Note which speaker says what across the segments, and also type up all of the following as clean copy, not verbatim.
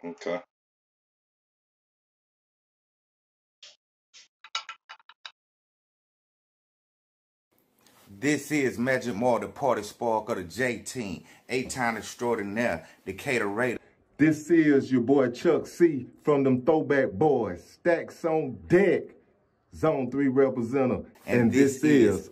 Speaker 1: Okay.
Speaker 2: This is Magic More, the party spark of the J team, 8-time extraordinaire, Decatur Raider.
Speaker 3: This is your boy Chuck C from them Throwback Boys. Stacks on deck. Zone 3 representative. And this is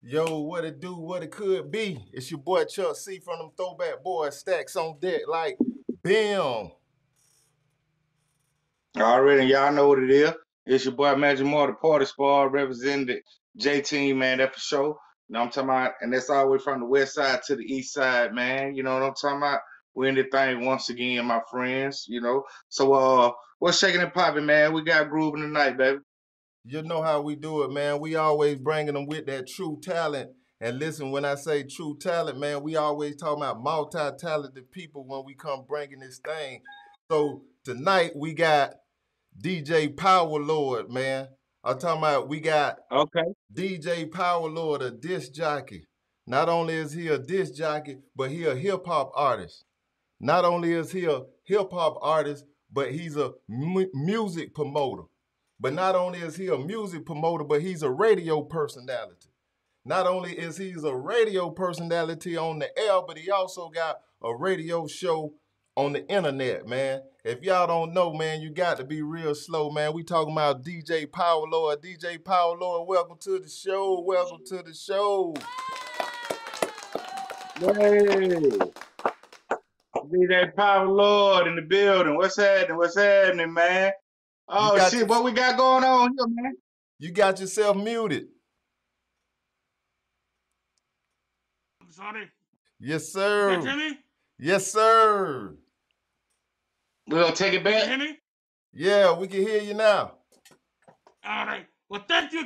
Speaker 3: Yo, what it do, what it could be. It's your boy Chuck C from them Throwback Boys. Stacks on deck like bam.
Speaker 1: Already, y'all know what it is. It's your boy Magic More, the party spark representing the J team, man. That for sure. You know what I'm talking about? And that's all the way from the west side to the east side, man. You know what I'm talking about? We're in the thing once again, my friends. You know. So what's shaking and popping, man? We got grooving tonight, baby.
Speaker 3: You know how we do it, man. We always bringing them with that true talent. And listen, when I say true talent, man, we always talking about multi-talented people when we come bringing this thing. So tonight we got DJ PowerLord, man. I'm talking about we got DJ PowerLord, a disc jockey. Not only is he a disc jockey, but he a hip-hop artist. Not only is he a hip-hop artist, but he's a music promoter. But not only is he a music promoter, but he's a radio personality. Not only is he a radio personality on the air, but he also got a radio show on the internet, man. If y'all don't know, man, you got to be real slow, man. We talking about DJ PowerLord. DJ PowerLord, welcome to the show. Welcome to the show.
Speaker 1: Hey. DJ PowerLord in the building. What's happening? What's happening, man? Oh, shit, what we got going on here, man?
Speaker 3: You got yourself muted.
Speaker 4: Sorry.
Speaker 3: Yes, sir.
Speaker 4: You hear me?
Speaker 3: Yes, sir.
Speaker 1: We're going to take it back?
Speaker 4: Can you hear me?
Speaker 3: Yeah, we can hear you now.
Speaker 4: All right. Well, thank you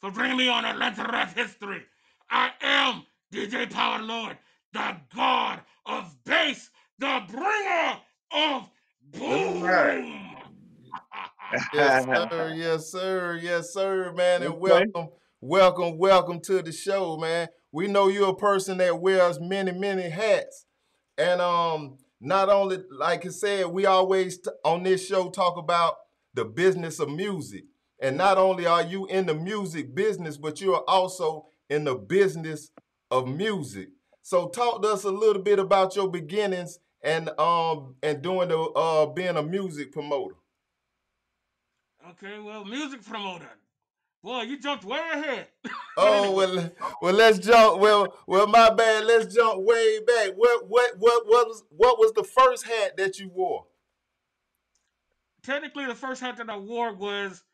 Speaker 4: for bringing me on Atlanta rap history. I am DJ PowerLord, the god of bass, the bringer of boom.
Speaker 3: Yes, sir. Yes, sir. Yes, sir, man. And welcome to the show, man. We know you're a person that wears many, many hats. And not only, like I said, we always on this show talk about the business of music. And not only are you in the music business, but you're also in the business of music. So talk to us a little bit about your beginnings and doing the being a music promoter.
Speaker 4: Okay, well, music promoter. Boy, you jumped way ahead.
Speaker 3: Oh, well, let's jump. Well, my bad. Let's jump way back. What was the first hat that you wore?
Speaker 4: Technically, the first hat that I wore was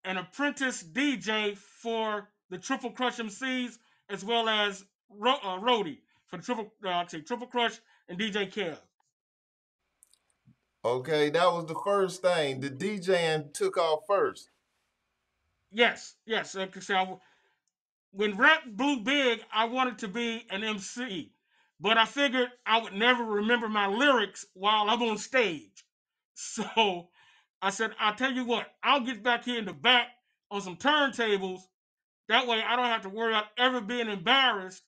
Speaker 4: an apprentice DJ for the Triple Crush MCs, as well as roadie for the Triple Crush and DJ Kev.
Speaker 3: Okay, that was the first thing. The DJing took off first.
Speaker 4: Yes. When rap blew big, I wanted to be an MC, but I figured I would never remember my lyrics while I'm on stage. So I said, I'll tell you what, I'll get back here in the back on some turntables. That way I don't have to worry about ever being embarrassed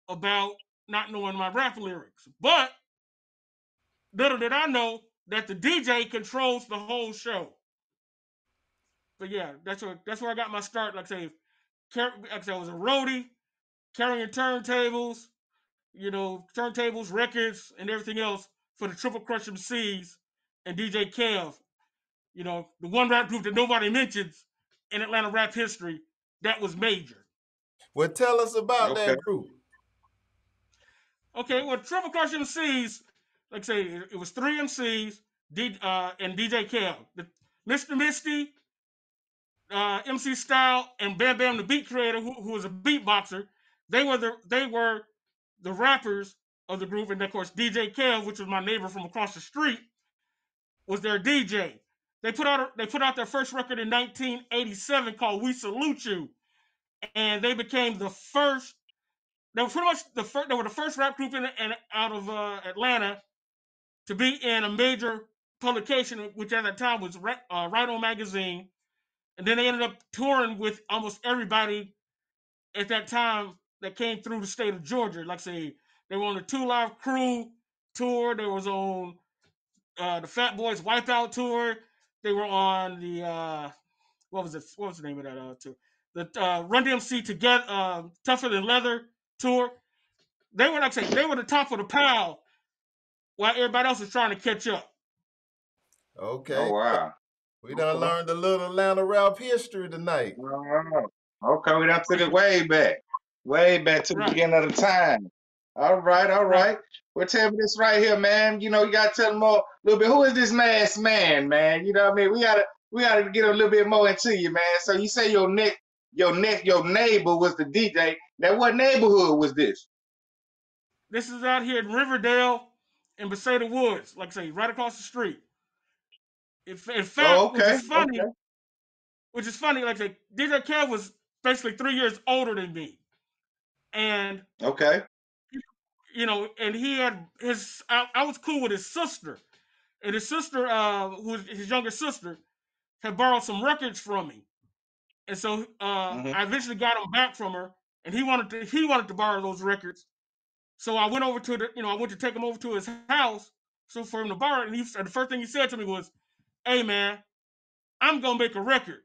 Speaker 4: about not knowing my rap lyrics. But little did I know that the DJ controls the whole show. But yeah, that's where I got my start. Like I say, I was a roadie, carrying turntables, turntables, records, and everything else for the Triple Crush MCs and DJ Kev. The one rap group that nobody mentions in Atlanta rap history that was major.
Speaker 3: Well, tell us about that group.
Speaker 4: Okay, well, Triple Crush MCs, like I say, it was 3 MCs and DJ Kev. Mr. Misty, MC Style, and Bam Bam the Beat Creator, who was a beatboxer. They were the rappers of the group, and of course DJ Kev, which was my neighbor from across the street, was their DJ. They put out their first record in 1987 called "We Salute You," and they became the first. They were pretty much the first. They were the first rap group out of Atlanta to be in a major publication, which at that time was Right On Magazine, and then they ended up touring with almost everybody at that time that came through the state of Georgia. Like I say, they were on the Two Live Crew tour. They was on the Fat Boys Wipeout tour. They were on the what was it? What was the name of that tour? The Run DMC Together, Tougher Than Leather tour. They were like I say, they were the top of the pile while everybody else was trying to catch up.
Speaker 3: Okay.
Speaker 1: Oh wow.
Speaker 3: We done
Speaker 1: Okay.
Speaker 3: learned a little Atlanta rap history tonight.
Speaker 1: All right. Okay, we done took it way back to the
Speaker 4: Right.
Speaker 1: beginning of the time. All right, all right. Well, tell me this right here, man. You know, you gotta tell them more a little bit. Who is this masked man, man? You know what I mean? We gotta get a little bit more into you, man. So you say your neighbor was the DJ. Now, what neighborhood was this?
Speaker 4: This is out here in Riverdale in Beseda Woods, like I say, right across the street. In
Speaker 1: Oh,
Speaker 4: fact,
Speaker 1: okay, okay,
Speaker 4: which is funny, like I say, DJ Kev was basically 3 years older than me. And
Speaker 1: okay.
Speaker 4: and he had I was cool with his sister. And his sister, who was his younger sister, had borrowed some records from me. And so
Speaker 1: Mm-hmm.
Speaker 4: I eventually got them back from her, and he wanted to borrow those records. So I went over to I went to take him over to his house so for him to borrow it. And the first thing he said to me was, "Hey man, I'm gonna make a record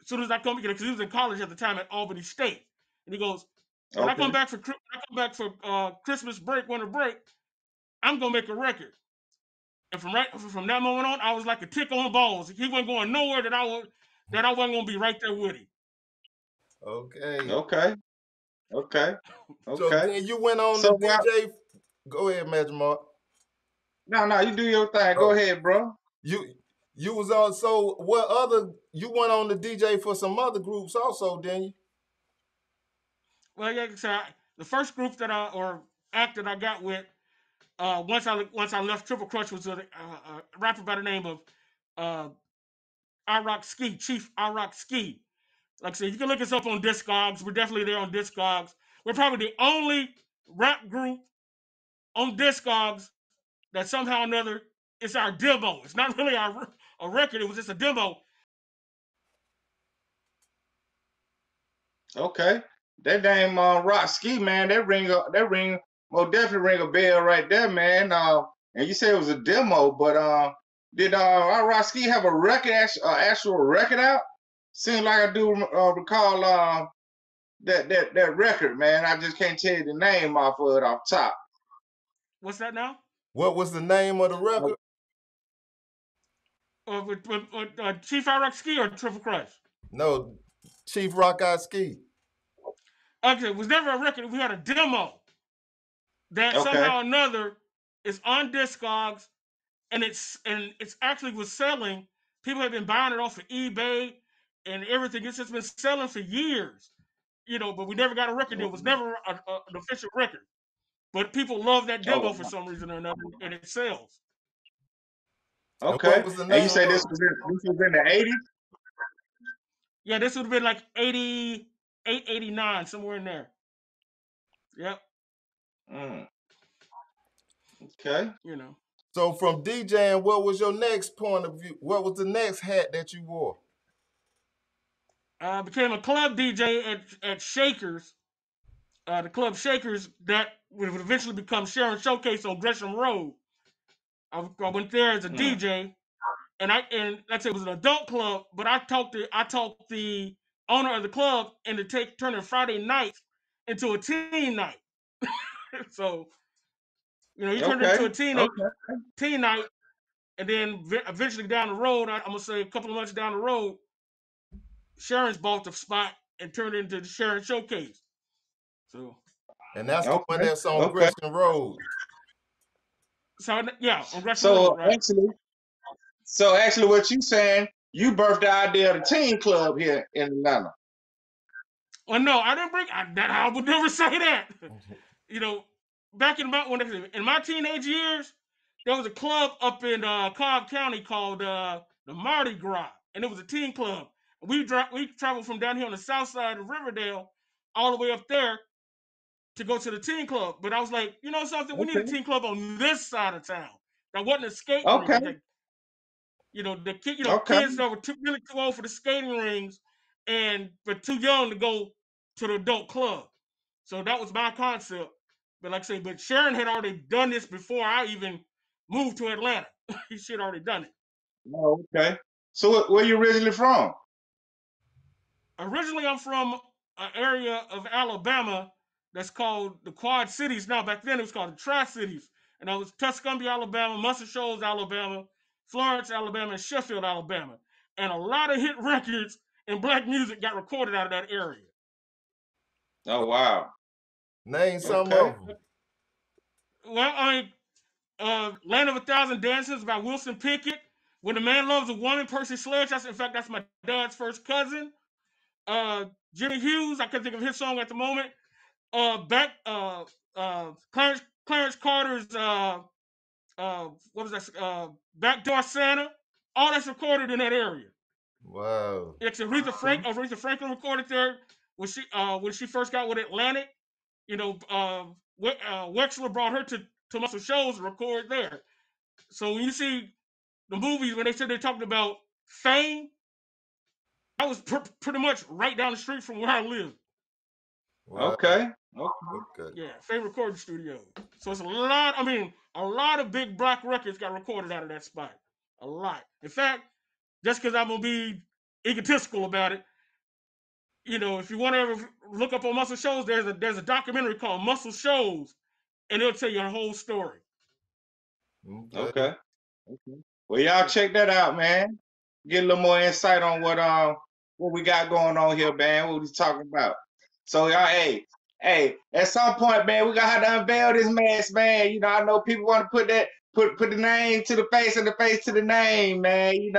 Speaker 4: as soon as I come because he was in college at the time at Albany State." And he goes, "When I
Speaker 1: Okay,
Speaker 4: come back for Christmas break, winter break, I'm gonna make a record." And from that moment on, I was like a tick on balls. He wasn't going nowhere that I wasn't gonna be right there with him.
Speaker 3: Okay.
Speaker 1: okay, okay,
Speaker 3: So
Speaker 1: okay.
Speaker 3: then you went on the
Speaker 1: So now,
Speaker 3: DJ. Go ahead, Magic Mark.
Speaker 1: no, you do your thing. Go
Speaker 3: Oh,
Speaker 1: ahead, bro.
Speaker 3: you was also what other you went on the DJ for some other groups also, didn't you?
Speaker 4: Well, yeah, so the first group that or act that I got with once I left Triple Crutch was a rapper by the name of uh, I Rock Ski, Chief I Rock Ski. Like I said, you can look us up on Discogs. We're definitely there on Discogs. We're probably the only rap group on Discogs that somehow or another it's our demo. It's not really a record. It was just a demo.
Speaker 1: Okay. That name Rock Ski, man, that ring most definitely ring a bell right there, man. And you said it was a demo, but did Rock Ski have a record actual record out? Seems like I do recall that record, man. I just can't tell you the name off of it off top.
Speaker 4: What's that now?
Speaker 3: What was the name of the record?
Speaker 4: With Chief I Rock Ski or Triple Crush?
Speaker 3: No, Chief Rock I Ski.
Speaker 4: Okay, it was never a record. We had a demo that
Speaker 1: Okay.
Speaker 4: somehow or another is on Discogs, and it's actually was selling. People have been buying it off of eBay and everything. It's just been selling for years, but we never got a record deal. It was never an official record. But people love that demo
Speaker 1: Oh,
Speaker 4: for some reason or another, and it sells.
Speaker 3: And what
Speaker 1: okay.
Speaker 3: was the
Speaker 1: And you
Speaker 3: name
Speaker 1: say
Speaker 3: of
Speaker 1: this was in the 80s?
Speaker 4: Yeah, this would have been like 88, 89, somewhere in there. Yep.
Speaker 1: Mm. Okay.
Speaker 3: So from DJing, what was your next point of view? What was the next hat that you wore?
Speaker 4: I became a club DJ at Shakers, the club Shakers that would eventually become Sharon Showcase on Gresham Road. I went there as a DJ, and like I said, it was an adult club, but I talked the owner of the club into turning Friday nights into a teen night. So he turned it into a teen night, and then eventually down the road, I'm gonna say a couple of months down the road, Sharon's bought the spot and turned it into the Sharon Showcase. So,
Speaker 3: And that's the one that's on
Speaker 1: Okay.
Speaker 3: Gresham Road.
Speaker 4: So yeah, on Gresham Road, right?
Speaker 1: So actually, what you saying? You birthed the idea of the teen club here in Atlanta.
Speaker 4: Well, no, I didn't bring that. I would never say that. Back in my teenage years, there was a club up in Cobb County called the Mardi Gras, and it was a teen club. We traveled from down here on the south side of Riverdale all the way up there to go to the teen club. But I was like, you know something? We need a teen club on this side of town. That wasn't a skate rink.
Speaker 1: Okay.
Speaker 4: Like,
Speaker 1: Okay.
Speaker 4: Kids that were really too old for the skating rings, and but too young to go to the adult club. So that was my concept. But like I say, but Sharon had already done this before I even moved to Atlanta. She had already done it.
Speaker 1: Oh, okay. So where you originally from?
Speaker 4: Originally, I'm from an area of Alabama that's called the Quad Cities. Now, back then it was called the Tri Cities, and that was Tuscumbia, Alabama, Muscle Shoals, Alabama, Florence, Alabama, and Sheffield, Alabama. And a lot of hit records and black music got recorded out of that area.
Speaker 1: Oh wow.
Speaker 3: Name some
Speaker 1: Okay.
Speaker 3: of them.
Speaker 4: Well, I mean, Land of a Thousand Dances by Wilson Pickett. When a Man Loves a Woman, Percy Sledge. In fact, that's my dad's first cousin. Uh, Jimmy Hughes. I can't think of his song at the moment. Clarence Carter's what was that? Backdoor Santa. All that's recorded in that area.
Speaker 3: Wow.
Speaker 4: It's Aretha Franklin recorded there when she first got with Atlantic. Wexler brought her to Muscle Shoals to record there. So when you see the movies when they said they're talking about fame, that was pretty much right down the street from where I live.
Speaker 3: Wow.
Speaker 1: Okay.
Speaker 3: Okay.
Speaker 4: Yeah, Fame Recording Studio. So it's a lot. I mean, a lot of big black records got recorded out of that spot. A lot. In fact, just because I'm gonna be egotistical about it, if you want to ever look up on Muscle Shoals, there's a documentary called Muscle Shoals, and it'll tell you the whole story.
Speaker 3: Okay.
Speaker 1: Okay. Well, y'all check that out, man. Get a little more insight on what we got going on here, man. What we talking about. So y'all, hey, at some point, man, we gotta have to unveil this mess, man. I know people want to put the name to the face and the face to the name, man.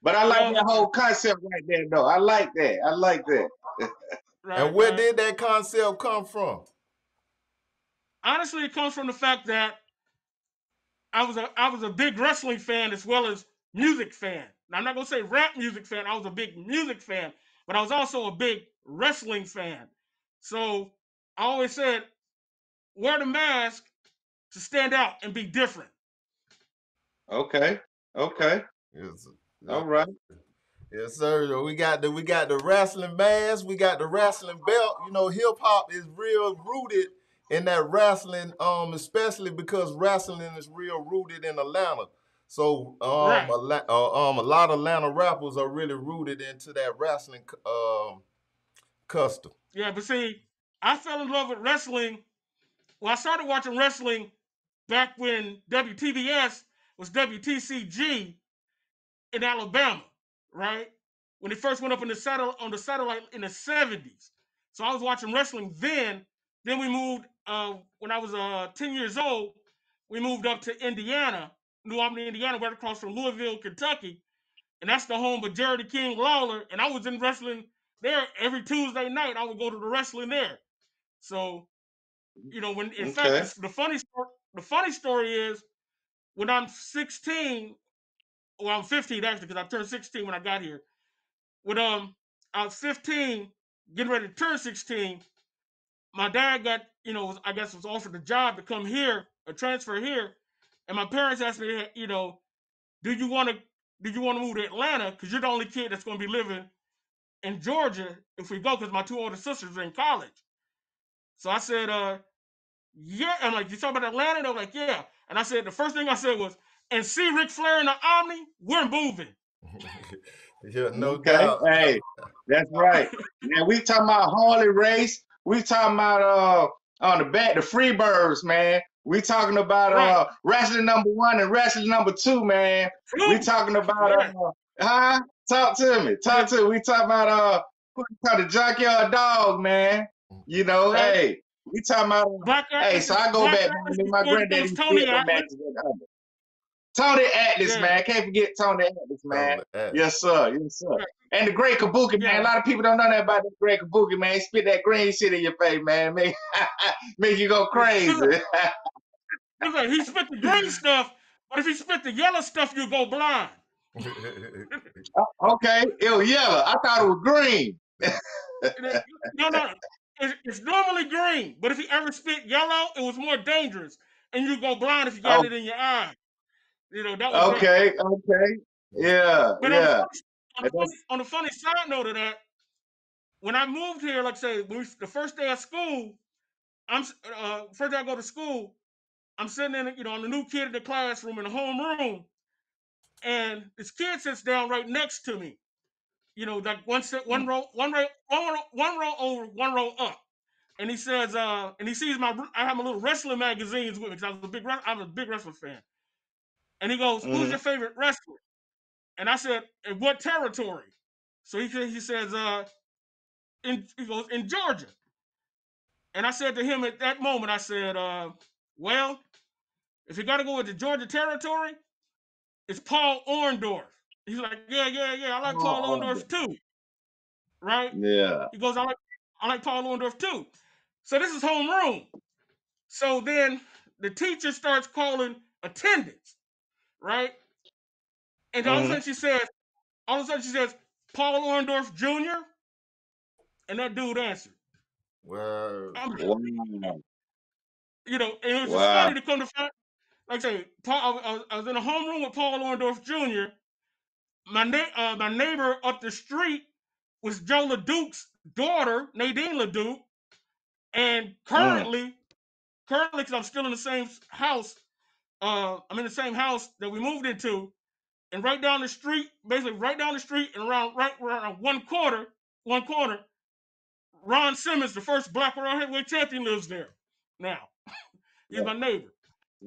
Speaker 1: But I like that whole concept right there, though. I like that.
Speaker 4: Right,
Speaker 3: And where
Speaker 4: right.
Speaker 3: did that concept come from?
Speaker 4: Honestly, it comes from the fact that I was a big wrestling fan as well as music fan. Now, I'm not gonna say rap music fan. I was a big music fan, but I was also a big wrestling fan. So I always said, wear the mask to stand out and be different.
Speaker 1: Okay.
Speaker 3: Yes.
Speaker 1: All right.
Speaker 3: Yes, sir. We got the wrestling mask. We got the wrestling belt. Hip hop is real rooted in that wrestling, especially because wrestling is real rooted in Atlanta. So,
Speaker 4: Right.
Speaker 3: a lot of Atlanta rappers are really rooted into that wrestling custom.
Speaker 4: Yeah, but see, I fell in love with wrestling. Well, I started watching wrestling back when WTBS was WTCG in Alabama, right? When it first went up on the satellite in the 70s. So I was watching wrestling then. Then we moved when I was 10 years old. We moved up to Indiana, New Albany, Indiana, right across from Louisville, Kentucky, and that's the home of Jerry the King Lawler. And I was in wrestling there every Tuesday night. I would go to the wrestling there. So when in fact
Speaker 1: Okay.
Speaker 4: the funny story is when I'm 16, well I'm 15 actually because I turned 16 when I got here. When I was 15, getting ready to turn 16, my dad got I guess was offered a job to come here, a transfer here, and my parents asked me, do you want to move to Atlanta because you're the only kid that's going to be living in Georgia if we go because my two older sisters are in college. So I said, yeah. I'm like, you talking about Atlanta? They're like, yeah. And I said, the first thing I said was, and see Ric Flair in the Omni, we're moving.
Speaker 3: Yeah, no
Speaker 1: Okay.
Speaker 3: doubt.
Speaker 1: Hey, that's right. Man, we talking about Harley race. We talking about on the back the Freebirds, man. We talking about
Speaker 4: Right.
Speaker 1: wrestling #1 and wrestling #2, man. We talking about Talk to me. We talking about the Junkyard Dog, man.
Speaker 4: Right.
Speaker 1: Hey, we talking about hey, so I go back, man. Me and my granddaddy used to be at them matches. Tony Atlas, man. Can't forget Tony Atlas, man. Yes, sir. Right. And the Great Kabuki, man. A lot of people don't know that about the Great Kabuki, man. He spit that green shit in your face, man. Make you go crazy.
Speaker 4: He spit the green stuff, but if he spit the yellow stuff, you go blind.
Speaker 1: Okay, it was yellow. I thought it was green.
Speaker 4: No. It's normally green, but if he ever spit yellow, it was more dangerous, and you go blind if you got it in your eye. That was that.
Speaker 1: Okay. Yeah.
Speaker 4: But
Speaker 1: Yeah. And
Speaker 4: on the funny side note of that, when I moved here, like I say, the first day of school, first day I go to school, I'm sitting in, I'm the new kid in the classroom in the homeroom, and this kid sits down right next to me. Like one row, one row over, one row up. And he says, and he sees I have my little wrestling magazines with me because I'm a big wrestling fan. And he goes, "Who's your favorite wrestler?" And I said, "In what territory?" So he says, he goes, "In Georgia." And I said to him at that moment, I said, "Well, if you got to go with the Georgia territory, it's Paul Orndorff." He's like, "Yeah, yeah, yeah. I like Paul Orndorff too." Right?
Speaker 1: yeah.
Speaker 4: He goes, I like Paul Orndorff too." So this is homeroom. So then the teacher starts calling attendance, right? And all of a sudden she says, "Paul Orndorff Jr." And that dude answered.
Speaker 3: Well,
Speaker 4: I'm,
Speaker 1: Wow.
Speaker 4: and it was just
Speaker 1: Wow.
Speaker 4: funny to come to find. Like I say, I was in a homeroom with Paul Orndorff Jr. My neighbor up the street was Joe LeDuc's daughter, Nadine LeDuc, and
Speaker 1: Mm.
Speaker 4: because I'm still in the same house. I'm in the same house that we moved into, and right down the street, basically right down the street, and around one corner, Ron Simmons, the first Black World Heavyweight Champion, lives there. Now he's my neighbor,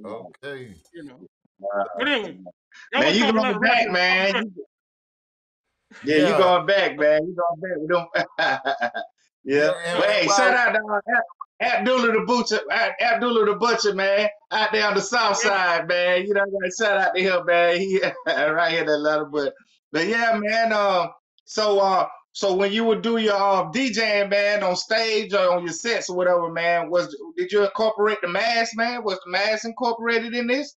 Speaker 3: okay.
Speaker 4: But anyway, y'all
Speaker 1: Man,
Speaker 4: want to
Speaker 1: you
Speaker 4: talk
Speaker 1: going
Speaker 4: Atlanta rap
Speaker 1: back,
Speaker 4: here?
Speaker 1: man. Yeah, you
Speaker 3: Yeah,
Speaker 1: going back, man. You going back. We don't.
Speaker 3: yeah,
Speaker 1: Yeah. Well,
Speaker 3: and
Speaker 1: hey, shout out to Abdullah the Butcher, man, out there on the south
Speaker 4: Yeah,
Speaker 1: side, man. Shout out to him, man. He right here in Atlanta, but yeah, man. So when you would do your DJing, man, on stage or on your sets or whatever, man, did you incorporate the mask, man? Was the mask incorporated in this?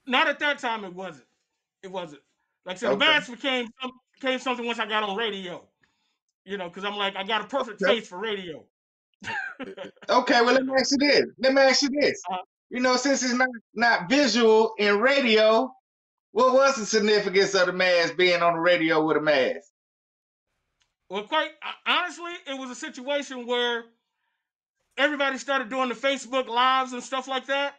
Speaker 4: not at that time. It wasn't. It wasn't. Like I said, the
Speaker 1: Okay.
Speaker 4: bass became something once I got on radio. Because I'm like, I got a perfect
Speaker 1: Okay.
Speaker 4: face for radio.
Speaker 1: Okay, well, let me ask you this.
Speaker 4: Uh,
Speaker 1: Since it's not visual in radio, what was the significance of the mask being on the radio with a mask?
Speaker 4: well, quite honestly, it was a situation where everybody started doing the Facebook lives and stuff like that,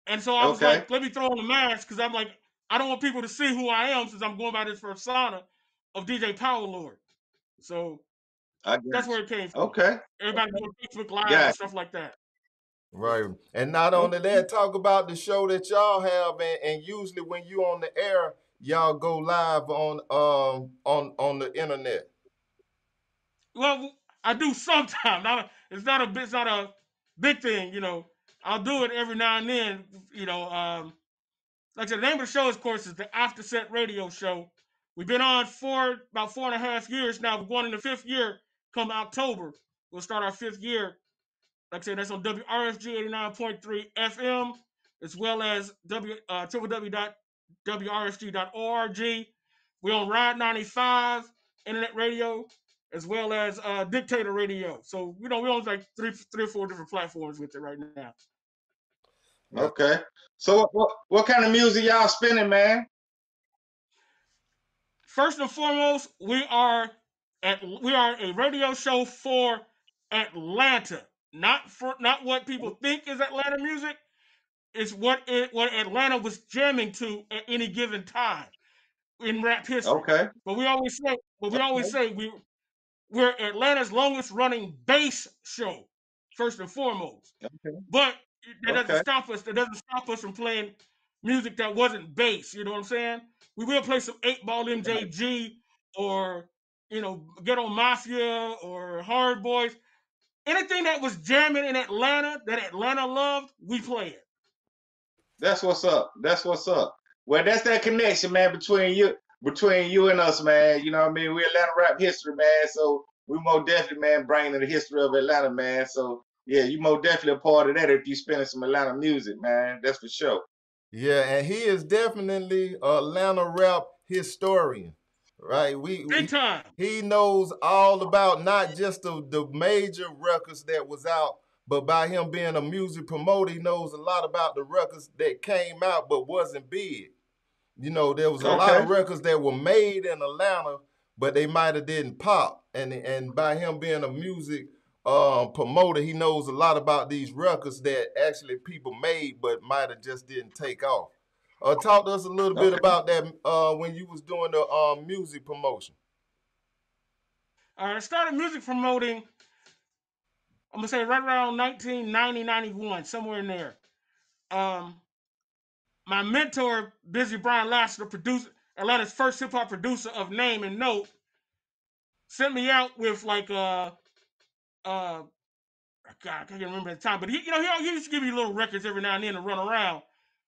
Speaker 4: and so I was
Speaker 1: Okay,
Speaker 4: like, let me throw on the mask because I'm like, I don't want people to see who I am since I'm going by this persona of DJ PowerLord. So
Speaker 1: I got
Speaker 4: that's
Speaker 1: you.
Speaker 4: where it came from.
Speaker 1: Okay,
Speaker 4: Everybody doing Facebook lives and
Speaker 1: got you.
Speaker 4: stuff like that.
Speaker 3: right. And not only
Speaker 1: Okay.
Speaker 3: that, talk about the show that y'all have, and usually when you on the air, y'all go live on the internet.
Speaker 4: Well, I do sometimes. It's not a big thing. I'll do it every now and then. Like I said, the name of the show, of course, is the After Set Radio Show. We've been on for about 4.5 years now. We're going in the fifth year. Come October, we'll start our fifth year. Like I said, that's on WRFG 89.3 FM, as well as www.wrfg.org. We're on Ride 95 Internet Radio, as well as Dictator Radio. So, we own like three or four different platforms with it right now.
Speaker 3: Yeah.
Speaker 1: Okay. So what kind of music y'all spinning, man?
Speaker 4: First and foremost, we are a radio show for Atlanta, not what people think is Atlanta music. It's what Atlanta was jamming to at any given time in rap history.
Speaker 1: Okay.
Speaker 4: But we always say we're Atlanta's longest running bass show, first and foremost.
Speaker 1: Okay.
Speaker 4: But that doesn't
Speaker 1: Okay.
Speaker 4: stop us. That doesn't stop us from playing music that wasn't bass. You know what I'm saying? We will play some 8-Ball MJG or Ghetto Mafia or Hard Boys. Anything that was jamming in Atlanta that Atlanta loved, we play it.
Speaker 1: That's what's up. That's what's up. Well, that's that connection, man, between you and us, man. You know what I mean? We're Atlanta rap history, man. So we most definitely, man, bringing the history of Atlanta, man. So yeah, you most definitely a part of that if you spinning some Atlanta music, man. That's for sure.
Speaker 3: Yeah, and he is definitely a Atlanta rap historian, right?
Speaker 4: Big time.
Speaker 3: He knows all about not just the major records that was out, But by him being a music promoter, he knows a lot about the records that came out but wasn't big. You know, there was a lot
Speaker 1: Okay.
Speaker 3: of records that were made in Atlanta, but they might have didn't pop. And by him being a music promoter, he knows a lot about these records that actually people made but might have just didn't take off. Talk to us a little bit
Speaker 1: Okay.
Speaker 3: about that when you was doing the music promotion.
Speaker 4: I started music promoting, I'm gonna say right around 1990, 91, somewhere in there. Um, my mentor, Busy Brian Lasseter, producer, Atlanta's first hip hop producer of name and note, sent me out with like uh God, I can't remember at the time, but he used to give me little records every now and then to run around.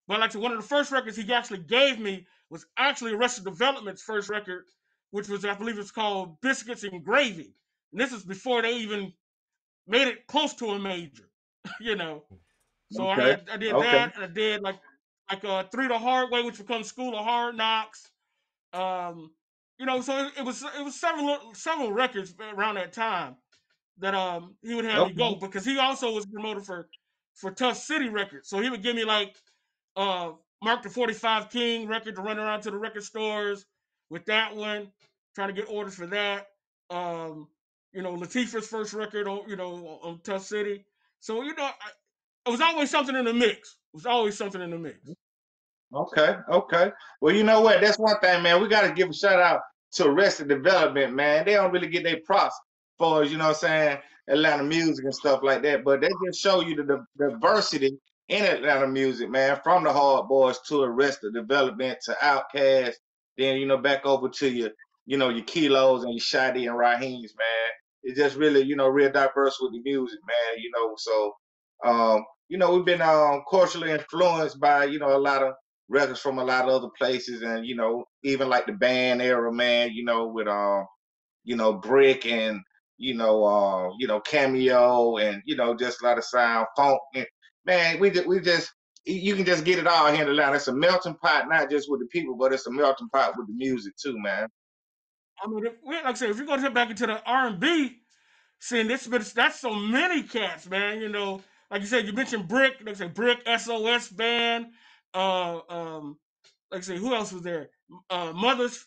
Speaker 4: But like one of the first records he actually gave me was actually Arrested Development's first record, which was, I believe it's called Biscuits and Gravy. And this is before they even made it close to a major, you know. So
Speaker 1: Okay.
Speaker 4: I did
Speaker 1: Okay.
Speaker 4: that, and I did like Three the Hard Way, which becomes School of Hard Knocks. Um, so it was several records around that time that he would have me
Speaker 1: Okay.
Speaker 4: go, because he also was promoted for Tough City Records. So he would give me like uh Mark the 45 King record to run around to the record stores with that one, trying to get orders for that. Latifah's first record on Tough City. So it was always something in the mix. It was always something in the mix.
Speaker 1: Okay, okay. Well, you know what? That's one thing, man. We got to give a shout out to Arrested Development, man. They don't really get their props for, you know what I'm saying, Atlanta music and stuff like that. But they just show you the diversity in Atlanta music, man. From the Hard Boys to Arrested Development to Outkast, then, back over to your Kilos and your Shadi and Raheem's, man. It's just really, real diverse with the music, man. So, we've been culturally influenced by, a lot of records from a lot of other places, and even like the band era, man, with Brick and Cameo, and just a lot of sound funk, and man, we just you can just get it all here in Atlanta. It's a melting pot, not just with the people, but it's a melting pot with the music too, man.
Speaker 4: I mean, like I said, if you go back into the R&B scene, that's so many cats, man. Like you said, you mentioned Brick. Like I said, Brick, SOS Band. Uh, um, like I say, who else was there? Mother's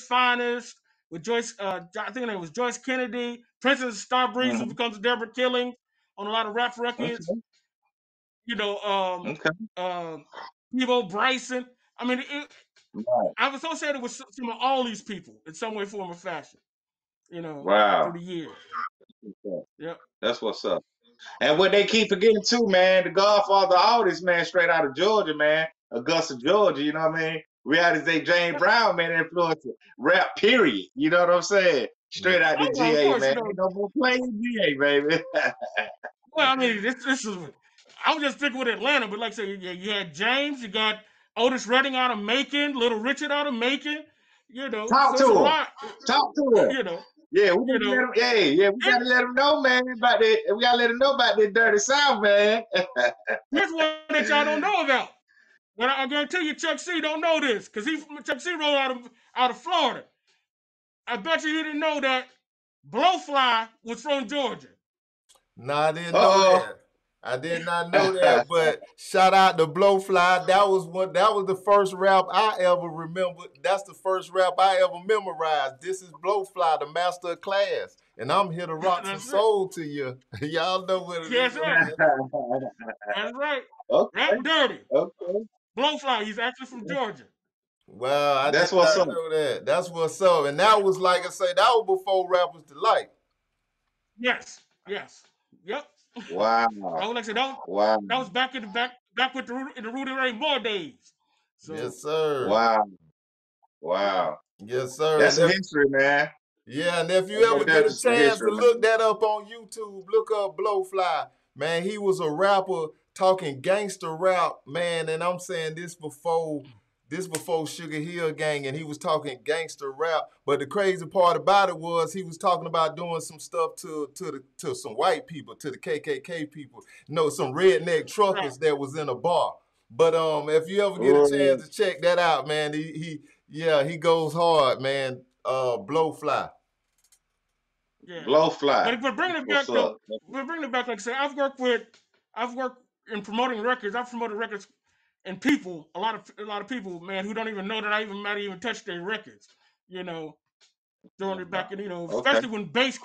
Speaker 4: Finest with Joyce. I think her name was Joyce Kennedy. Princess Starbreeze, who
Speaker 1: Hmm.
Speaker 4: becomes Deborah Killing on a lot of rap records.
Speaker 1: Okay.
Speaker 4: You know,
Speaker 1: Okay.
Speaker 4: uh, Evo Bryson. I mean,
Speaker 1: Right.
Speaker 4: I've associated with some of all these people in some way, form, or fashion. Through
Speaker 1: Wow.
Speaker 4: the years. Yep.
Speaker 1: That's what's up. And what they keep forgetting too, man, the godfather of all this, man, straight out of Georgia, man, Augusta, Georgia, you know what I mean? Reality say James Brown, man, influenced rap, period. You know what I'm saying?
Speaker 3: Yeah.
Speaker 1: Straight out the
Speaker 4: Oh, well, of
Speaker 1: GA,
Speaker 4: course,
Speaker 1: man. Ain't no more playing GA, baby.
Speaker 4: well, I mean, this is. I was just sticking with Atlanta, but like I said, you had James, you got Otis Redding out of Macon, Little Richard out of Macon.
Speaker 1: Talk
Speaker 4: So
Speaker 1: to
Speaker 4: it's a
Speaker 1: him.
Speaker 4: lot.
Speaker 1: Talk to him.
Speaker 4: You know,
Speaker 1: Yeah, we
Speaker 4: you
Speaker 1: need to let
Speaker 4: know,
Speaker 1: him. Hey, yeah, we
Speaker 4: and
Speaker 1: gotta let him know, man, about that. We gotta let him know about this dirty South, man.
Speaker 4: here's one that y'all don't know about. But I guarantee you, Chuck C don't know this, because Chuck C rolled out of Florida. I bet you he didn't know that Blowfly was from Georgia.
Speaker 3: No, I didn't know
Speaker 1: Uh-oh.
Speaker 3: that. I did not know that, but shout out to Blowfly. That was the first rap I ever remember. That's the first rap I ever memorized. This is Blowfly, the master of class. And I'm here to rock some
Speaker 4: That's it.
Speaker 3: soul to you. Y'all know what it
Speaker 4: Yes,
Speaker 3: is,
Speaker 4: sir.
Speaker 3: man.
Speaker 4: That's right.
Speaker 1: Okay,
Speaker 4: Rap dirty.
Speaker 1: okay.
Speaker 4: Blowfly, he's actually from Georgia.
Speaker 3: Wow, I did
Speaker 1: That's what's
Speaker 3: not
Speaker 1: up.
Speaker 3: know that. That's what's up. And that was, like I say, that was before Rappers Delight.
Speaker 4: Yes. Yes. Yep.
Speaker 1: Wow.
Speaker 4: Like I said,
Speaker 1: Wow.
Speaker 4: that was back with in the Rudy Ray Moore days. So
Speaker 3: Yes, sir.
Speaker 1: Wow.
Speaker 4: yeah.
Speaker 1: Wow.
Speaker 3: Yes, sir.
Speaker 1: That's some history, man.
Speaker 3: Yeah, and if you
Speaker 1: That's
Speaker 3: ever get a
Speaker 1: definitely some
Speaker 3: chance to
Speaker 1: history,
Speaker 3: look
Speaker 1: man.
Speaker 3: that up on YouTube, look up Blowfly. Man, he was a rapper talking gangster rap, man, and I'm saying this before Sugar Hill Gang, and he was talking gangster rap. But the crazy part about it was he was talking about doing some stuff to some white people, to the KKK people, some redneck
Speaker 4: Right.
Speaker 3: truckers that was in a bar. But if you ever get a
Speaker 1: Oh,
Speaker 3: chance to check that out, man, he goes hard, man. Blowfly.
Speaker 4: Yeah.
Speaker 1: Blow fly.
Speaker 4: But bringing it
Speaker 1: What's
Speaker 4: back though,
Speaker 1: up?
Speaker 4: but bringing it back, like I say, I've worked in promoting records. I've promoted records and people, a lot of people, man, who don't even know that I even might even touch their records. You know, throwing it back in,
Speaker 1: Okay.
Speaker 4: especially when bass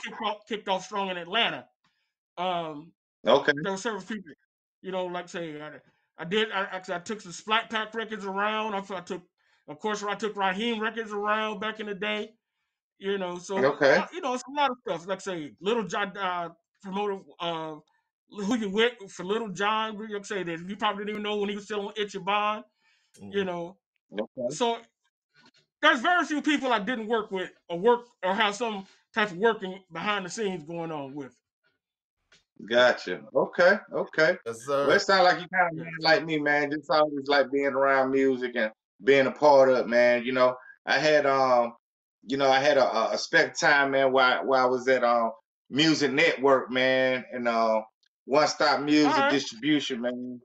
Speaker 4: kicked off strong in Atlanta. Um,
Speaker 1: Okay.
Speaker 4: there were several people, like say I took some Splat Pack records around. Of course, I took Raheem records around back in the day. So
Speaker 1: Okay.
Speaker 4: it's a lot of stuff. Like say, Little John promoted Who You With for Little John. Like say that you probably didn't even know when he was still on Itchy Bond. You know,
Speaker 1: Okay.
Speaker 4: so there's very few people I didn't work with or have some type of working behind the scenes going on with.
Speaker 1: Gotcha. Okay. Okay.
Speaker 3: Yes,
Speaker 1: Well, it
Speaker 3: sir.
Speaker 1: sounds like you kind of
Speaker 4: Yeah,
Speaker 1: man
Speaker 4: so
Speaker 1: like me, man. Just always like being around music and being a part of it, man. I had I had a spec time, man, while I was at Music Network, man, and One Stop
Speaker 4: all
Speaker 1: Music
Speaker 4: right.
Speaker 1: Distribution, man.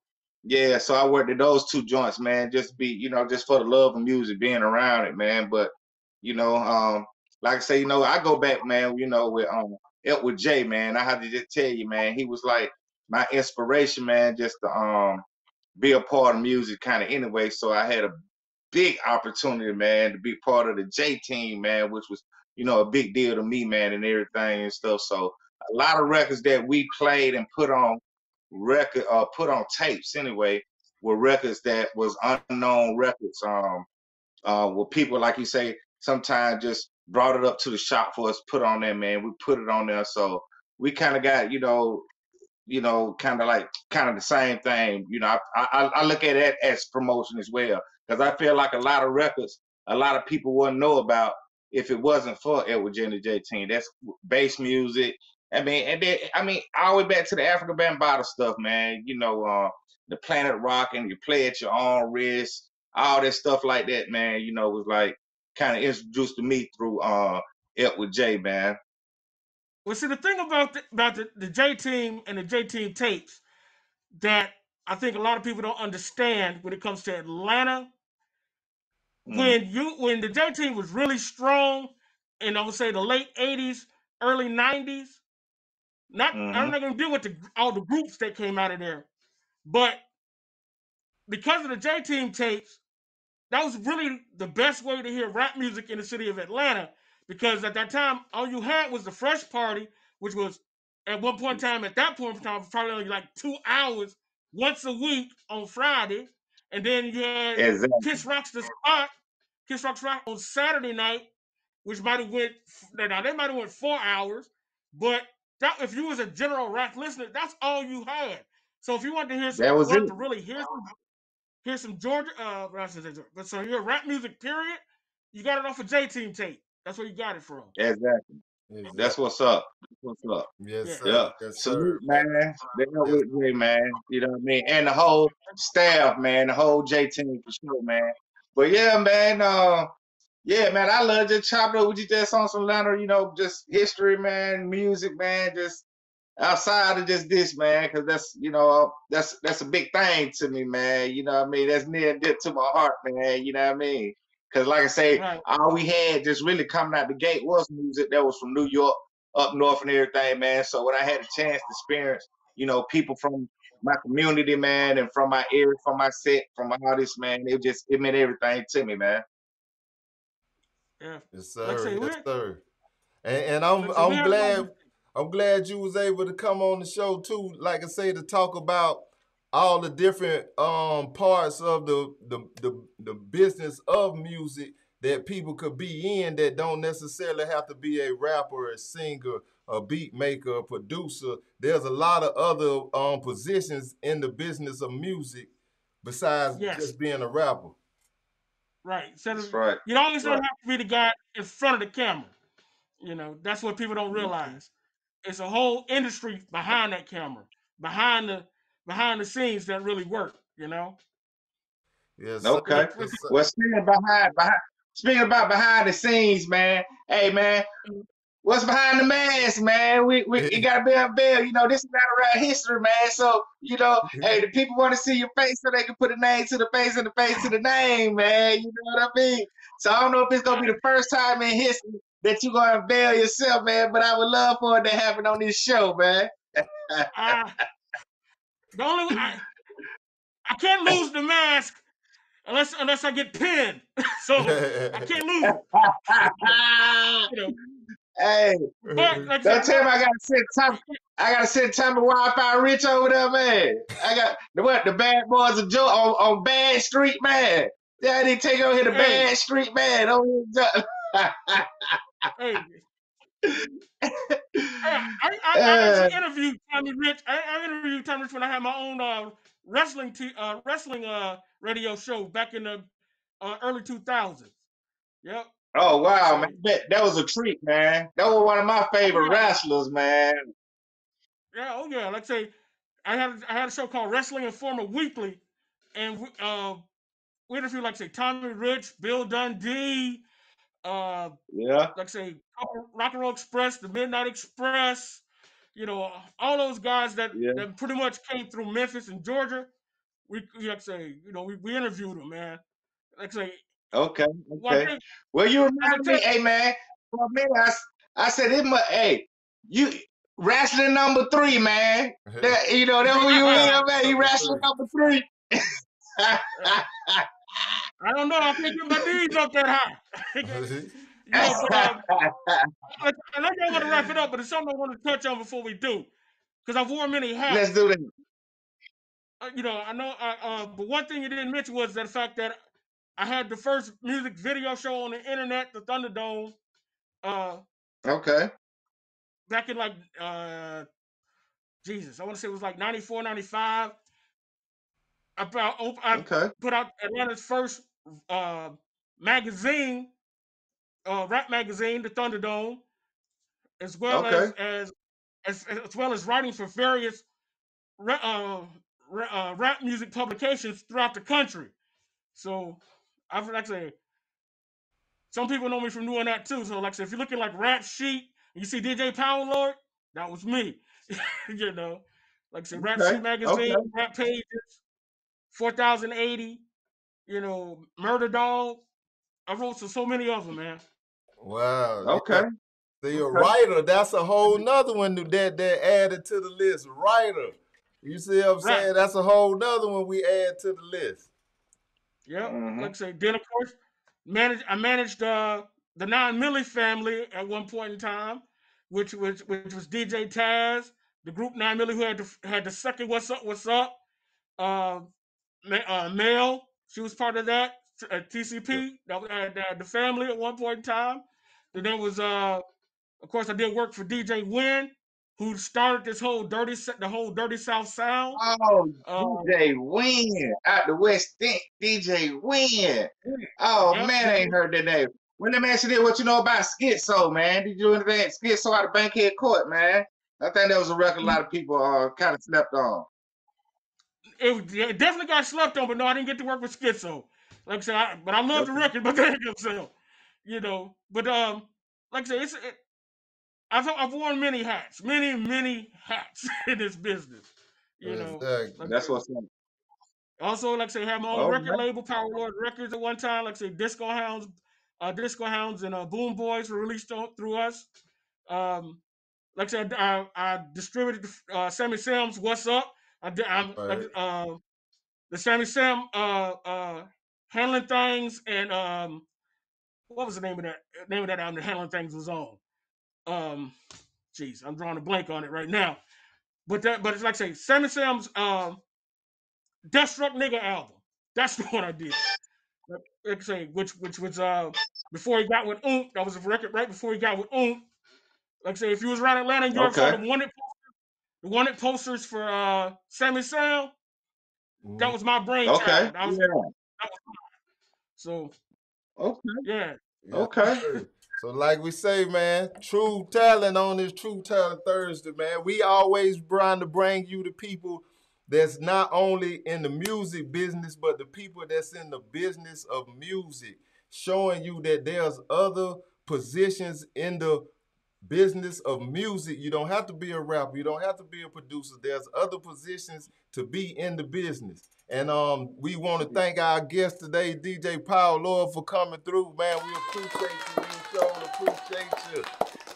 Speaker 1: Yeah, so I worked at those two joints, man. Just for the love of music, being around it, man. But you know, like I say, I go back, man. With Jay, man. I have to just tell you, man. He was like my inspiration, man. Just to be a part of music, kind of anyway. So I had a big opportunity, man, to be part of the J team, man, which was, a big deal to me, man, and everything and stuff. So a lot of records that we played and put on tapes anyway, were records that was unknown records. Where people, like you say, sometimes just brought it up to the shop for us to put on there, man. We put it on there. So we kind of got, kind of the same thing. I look at it as promotion as well, because I feel like a lot of records, a lot of people wouldn't know about if it wasn't for Edward J and the J Team. That's bass music. All the way back to the African Bambaataa stuff, man. The Planet Rock and you play at your own risk, all that stuff like that, man. Was like kind of introduced to me through Edward J, man.
Speaker 4: Well, see, the thing about the J Team and the J Team tapes that I think a lot of people don't understand when it comes to Atlanta,
Speaker 1: Hmm.
Speaker 4: when the J Team was really strong in, I would say, the late '80s, early '90s. I'm
Speaker 1: Hmm.
Speaker 4: not going to deal with all the groups that came out of there, but because of the J Team tapes, that was really the best way to hear rap music in the city of Atlanta, because at that time all you had was the Fresh Party, which was at one point in time, at that point in time, probably only like 2 hours once a week on Friday, and then you had
Speaker 1: Exactly.
Speaker 4: Kiss Rock's the Spot, Kiss Rock's Rock on Saturday night, which might have went now they might have went 4 hours, but that if you was a general rap listener, that's all you had. So if you
Speaker 1: That was it.
Speaker 4: wanted to really here's some Georgia, but so here rap music. Period. You got it off a J Team tape. That's where you got it from.
Speaker 1: Exactly.
Speaker 3: Exactly.
Speaker 1: That's what's up. That's what's up.
Speaker 3: Yes,
Speaker 4: Yeah.
Speaker 3: sir.
Speaker 1: Yeah.
Speaker 3: Yes,
Speaker 1: Salute,
Speaker 3: sir, man.
Speaker 1: man. The
Speaker 3: Yes,
Speaker 1: Elwood J, man. You know what I mean? And the whole staff, man. The whole J team for sure, man. But yeah, man. Yeah, man. I love just chopping up with you just on some Atlanta, just history, man, music, man. Just outside of just this, man, because that's a big thing to me, man. You know what I mean? That's near and dear to my heart, man. You know what I mean? Because like I say,
Speaker 4: Right.
Speaker 1: all we had just really coming out the gate was music that was from New York up north and everything, man. So when I had a chance to experience, people from my community, man, and from my area, from my set, from all this, man, it meant everything to me, man.
Speaker 4: Yeah.
Speaker 3: yes,
Speaker 4: Like I
Speaker 3: sir.
Speaker 4: say,
Speaker 3: Yes, sir. And I'm
Speaker 4: like I say, we
Speaker 3: I'm
Speaker 4: had a lot
Speaker 3: glad
Speaker 4: of
Speaker 3: I'm glad you was able to come on the show too, like I say, to talk about all the different parts of the business of music that people could be in that don't necessarily have to be a rapper, a singer, a beat maker, a producer. There's a lot of other positions in the business of music besides
Speaker 4: yes.
Speaker 3: just being a rapper.
Speaker 4: Right. Instead
Speaker 1: That's
Speaker 4: of
Speaker 1: right.
Speaker 4: you always
Speaker 1: That's
Speaker 4: don't
Speaker 1: right.
Speaker 4: have to be the guy in front of the camera. That's what people don't
Speaker 1: Mhm.
Speaker 4: realize. It's a whole industry behind that camera, behind the scenes that really work.
Speaker 3: Yes, sir.
Speaker 1: Okay.
Speaker 4: Like,
Speaker 3: Yes, sir.
Speaker 1: Well, speaking about behind the scenes, man. Hey, man. What's behind the mask, man? We it gotta be a bell. This is not around history, man. So, hey, the people want to see your face so they can put a name to the face and the face to the name, man. You know what I mean? So I don't know if it's gonna be the first time in history that you gonna unveil yourself, man. But I would love for it to happen on this show, man.
Speaker 4: Uh, the only I can't lose the mask unless I get pinned. So I can't lose it. You know.
Speaker 1: Hey,
Speaker 4: But like I said,
Speaker 1: don't tell me I gotta send Tom. I gotta send Tommy Wi-Fi Rich over there, man. I got the bad boys of Joe on Bad Street, man. Yeah, they take over here to
Speaker 4: hey,
Speaker 1: Bad Street, man. Over here.
Speaker 4: hey, I actually interviewed Tommy Rich. I interviewed Tommy Rich when I had my own wrestling radio show back in the early 2000s. Yep.
Speaker 1: Oh wow, man!
Speaker 4: So
Speaker 1: That was a treat, man. That was one of my
Speaker 4: oh
Speaker 1: favorite
Speaker 4: yeah,
Speaker 1: wrestlers, man.
Speaker 4: yeah, oh yeah. Like I say, I had a show called Wrestling Informer Weekly, and we interviewed like say Tommy Rich, Bill Dundee, uh,
Speaker 1: Yeah,
Speaker 4: like say Rock and Roll Express, the Midnight Express. You know, all those guys
Speaker 1: yeah.
Speaker 4: that pretty much came through Memphis and Georgia. We like say, we interviewed them, man. Like say,
Speaker 1: Okay,
Speaker 4: well, I
Speaker 1: okay.
Speaker 4: think
Speaker 1: Well, you
Speaker 4: I can
Speaker 1: remind me,
Speaker 4: tell.
Speaker 1: hey man. For a minute, I said it must. Hey, you wrestling number 3, man. That that who you
Speaker 4: I
Speaker 1: is, man. You wrestling number 3.
Speaker 4: don't know. I can't get my knees up that high. But and I don't want to wrap it up, but it's something I want to touch on before we do, because I've worn many
Speaker 1: Let's
Speaker 4: hats.
Speaker 1: do that.
Speaker 4: I know. But one thing you didn't mention was the fact that I had the first music video show on the internet, the Thunderdome, uh,
Speaker 1: Okay,
Speaker 4: back in like Jesus, I want to say it was like 94, 95. I
Speaker 1: okay,
Speaker 4: put out Atlanta's first uh, magazine, rap magazine, the Thunderdome, as well
Speaker 1: okay,
Speaker 4: as well as writing for various rap music publications throughout the country. So I like to say some people know me from doing that too. So like I said, if you're looking like Rap Sheet, and you see DJ PowerLord, that was me. you know, like I said, Rap
Speaker 1: okay,
Speaker 4: Sheet magazine,
Speaker 1: okay.
Speaker 4: Rap Pages, 4080. Murder Dog. I wrote so many of them, man.
Speaker 3: Wow. Yeah.
Speaker 1: Okay,
Speaker 3: See, a
Speaker 1: okay.
Speaker 3: writer, that's a whole nother one that added to the list. Writer. You see what I'm
Speaker 4: Right.
Speaker 3: saying? That's a whole nother one we add to the list.
Speaker 4: Yep.
Speaker 1: Mm-hmm.
Speaker 4: Like I say, then of course, I managed the 9 Milli family at one point in time, which was DJ Taz, the group 9 Milli who had the second What's Up. Uh, Mel, she was part of that. TCP, that was the family at one point in time. Then there was of course I did work for DJ Win, who started this whole the whole Dirty South sound.
Speaker 1: Oh,
Speaker 4: Um,
Speaker 1: DJ Win out the West End. DJ Win. Oh
Speaker 4: yep,
Speaker 1: man, I ain't heard that name. When them asked you what you know about Schizo, man. Did you do anything at Schizo out of Bankhead Court, man? I think that was a record a lot of people kind of slept on.
Speaker 4: it definitely got slept on, but no, I didn't get to work with Schizo. Like I said, but I love the
Speaker 1: Okay.
Speaker 4: record, but they ain't gonna sell. But like I said, I've worn many hats, many hats in this business.
Speaker 3: Exactly.
Speaker 4: Like
Speaker 1: That's what's up.
Speaker 4: also like I say, had my own
Speaker 1: All
Speaker 4: record
Speaker 1: right.
Speaker 4: label, PowerLord Records at one time. Like I say, Disco Hounds, and Boom Boys were released through us. Um, like I said, I distributed Sammy Sam's What's Up. I'm like
Speaker 3: Right.
Speaker 4: the Sammy Sam handling things, and what was the name of that album that handling things was on? Um, Jeez, I'm drawing a blank on it right now. But it's like I say, Sammy Sam's Deathstruck Nigga album. That's the one I did. Like I say, which was before he got with Oomp. That was a record right before he got with Oomp. Like I say, if you was around Atlanta and you ever saw
Speaker 1: Okay.
Speaker 4: the wanted posters for Sammy Sam, that
Speaker 3: Mhm.
Speaker 4: was my
Speaker 1: Okay.
Speaker 4: brainchild.
Speaker 1: Yeah.
Speaker 4: So
Speaker 1: Okay.
Speaker 4: yeah.
Speaker 3: Yes,
Speaker 1: Okay.
Speaker 3: sir. So like we say, man, true talent on this True Talent Thursday, man. We always trying to bring you the people that's not only in the music business, but the people that's in the business of music, showing you that there's other positions in the business of music. You don't have to be a rapper. You don't have to be a producer. There's other positions to be in the business. And we want to thank our guest today, DJ PowerLord, for coming through. Man, we appreciate you being showing Appreciate you.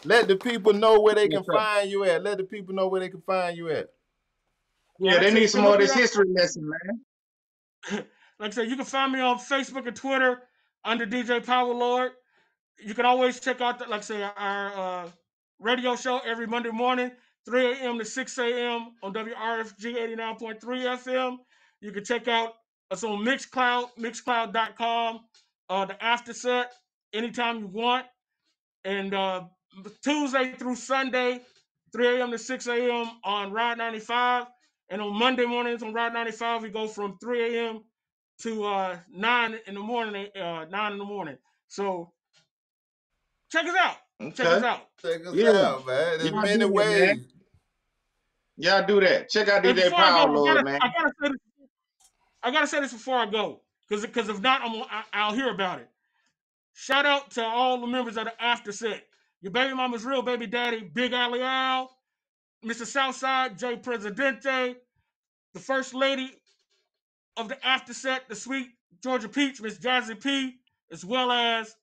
Speaker 3: Let the people know where they
Speaker 1: Yes,
Speaker 3: can
Speaker 1: sir.
Speaker 3: find you at. Let the people know where they can find you at.
Speaker 4: Yeah,
Speaker 1: Yeah,
Speaker 4: like I
Speaker 1: they
Speaker 4: said,
Speaker 1: need
Speaker 4: you
Speaker 1: some
Speaker 4: can
Speaker 1: more
Speaker 4: look
Speaker 1: of
Speaker 4: me
Speaker 1: this
Speaker 4: up.
Speaker 1: history lesson, man.
Speaker 4: Like I said, you can find me on Facebook and Twitter under DJ PowerLord. You can always check out, like I say, our radio show every Monday morning, 3 a.m. to 6 a.m. on WRFG 89.3 FM. You can check out us on Mixcloud, mixcloud.com, the after set anytime you want. And Tuesday through Sunday, 3 a.m. to 6 a.m. on Ride 95. And on Monday mornings on Ride 95, we go from 3 a.m. to 9 in the morning. 9 in the morning. So check us out. Check us
Speaker 1: Okay.
Speaker 4: out.
Speaker 3: Check us
Speaker 1: Yeah.
Speaker 3: out, man. There's
Speaker 1: Y'all
Speaker 3: many
Speaker 1: do that, man.
Speaker 3: ways.
Speaker 1: Y'all do that. Check out
Speaker 4: And
Speaker 1: DJ
Speaker 4: before I go,
Speaker 1: PowerLord, man.
Speaker 4: I gotta say this before I go, because if not, I'll hear about it. Shout out to all the members of the after set. Your baby mama's real baby daddy, Big Alley Al, Mr. Southside, Jay Presidente, the first lady of the after set, the sweet Georgia Peach, Miss Jazzy P, as well as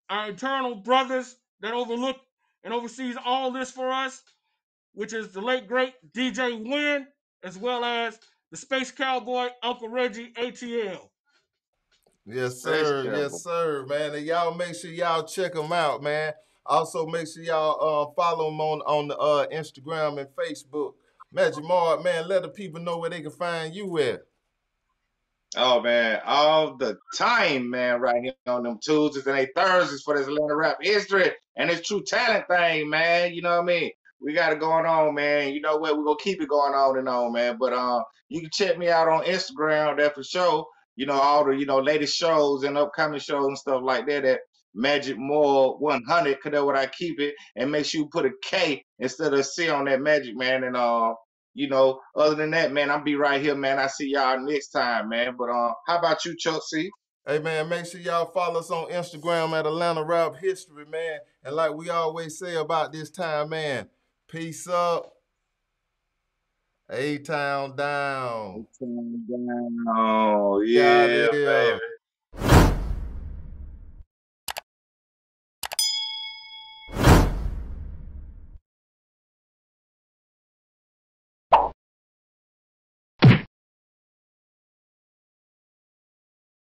Speaker 4: our eternal brothers that overlook and oversees all this for us, which is the late great DJ Wynn, as well as the Space Cowboy Uncle Reggie ATL.
Speaker 3: Yes,
Speaker 1: Space
Speaker 3: sir.
Speaker 1: Cowboy.
Speaker 3: Yes, sir, man. And y'all make sure y'all check them out, man. Also, make sure y'all follow them on the Instagram and Facebook. Magic Mark, man, let the people know where they can find you at.
Speaker 1: Oh man, all the time, man, right here on them Tuesdays and Thursdays for this Atlanta rap history and this true talent thing, man. You know what I mean? We got it going on, man. You know what? We're gonna keep it going on and on, man. But you can check me out on Instagram there for sure. You know, all the, latest shows and upcoming shows and stuff like that at Magic More 100, cause that's what I keep it. And make sure you put a K instead of a C on that Magic, man. And other than that, man, I'll be right here, man. I see y'all next time, man. But how about you, Chuck C?
Speaker 3: Hey, man, make sure y'all follow us on Instagram at Atlanta Rap History, man. And like we always say about this time, man, peace up, A-Town down.
Speaker 1: Oh,
Speaker 3: Got
Speaker 1: yeah,
Speaker 3: it.
Speaker 1: baby.